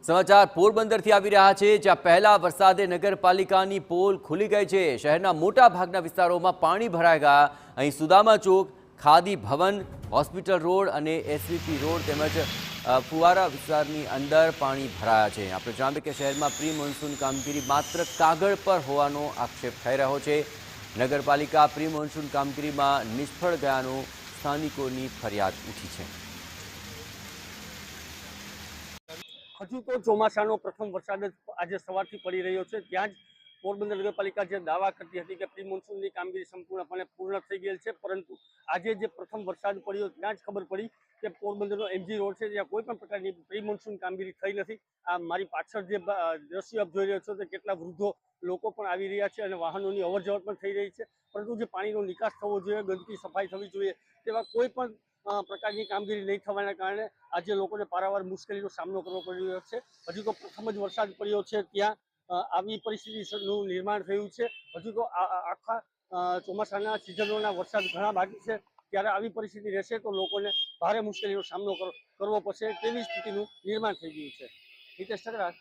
સમાચાર પોરબંદરથી આવી રહ્યા છે, જ્યાં પહેલા વરસાદે નગરપાલિકાની પોલ ખુલી ગઈ છે। શહેરના મોટા ભાગના વિસ્તારોમાં પાણી ભરાઈ ગયા। અહીં સુદામા ચોક, ખાદી ભવન, હોસ્પિટલ રોડ અને એસવીપી રોડ તેમજ ફુવારા વિસ્તારની અંદર પાણી ભરાયા છે। આપણે જણાવીએ કે શહેરમાં પ્રી મોન્સૂન કામગીરી માત્ર કાગળ પર હોવાનો આક્ષેપ થઈ રહ્યો છે। નગરપાલિકા પ્રી મોન્સૂન કામગીરીમાં નિષ્ફળ ગયાનો સ્થાનિકોની ફરિયાદ ઉઠી છે। હજુ તો ચોમાસાનો પ્રથમ વરસાદ જ આજે સવારથી પડી રહ્યો છે। ત્યાં જ પોરબંદર નગરપાલિકા જે દાવા કરતી હતી કે પ્રી મોન્સૂનની કામગીરી સંપૂર્ણપણે પૂર્ણ થઈ ગયેલ છે, પરંતુ આજે જે પ્રથમ વરસાદ પડ્યો ત્યાં જ ખબર પડી કે પોરબંદરનો એમજી રોડ છે ત્યાં કોઈ પણ પ્રકારની પ્રી મોન્સૂન કામગીરી થઈ નથી। આ મારી પાછળ જે દ્રશ્ય આપ જોઈ રહ્યો છો તે કેટલા વૃદ્ધો લોકો પણ આવી રહ્યા છે અને વાહનોની અવરજવર પણ થઈ રહી છે, પરંતુ જે પાણીનો નિકાસ થવો જોઈએ, ગંદકી સફાઈ થવી જોઈએ, તેવા કોઈ પણ પ્રકારની કામગીરી નહીં થવાના કારણે આજે લોકોને પારાવાર મુશ્કેલીનો સામનો કરવો પડી રહ્યો છે। હજુ તો પ્રથમ જ વરસાદ પડ્યો છે ત્યાં આવી પરિસ્થિતિનું નિર્માણ થયું છે। હજુ તો આખા ચોમાસાના સિઝનોના વરસાદ ઘણા બાકી છે, ત્યારે આવી પરિસ્થિતિ રહેશે તો લોકોને ભારે મુશ્કેલીનો સામનો કરવો પડશે, તેવી સ્થિતિનું નિર્માણ થઈ ગયું છે। હિતેશ ઠકરાર,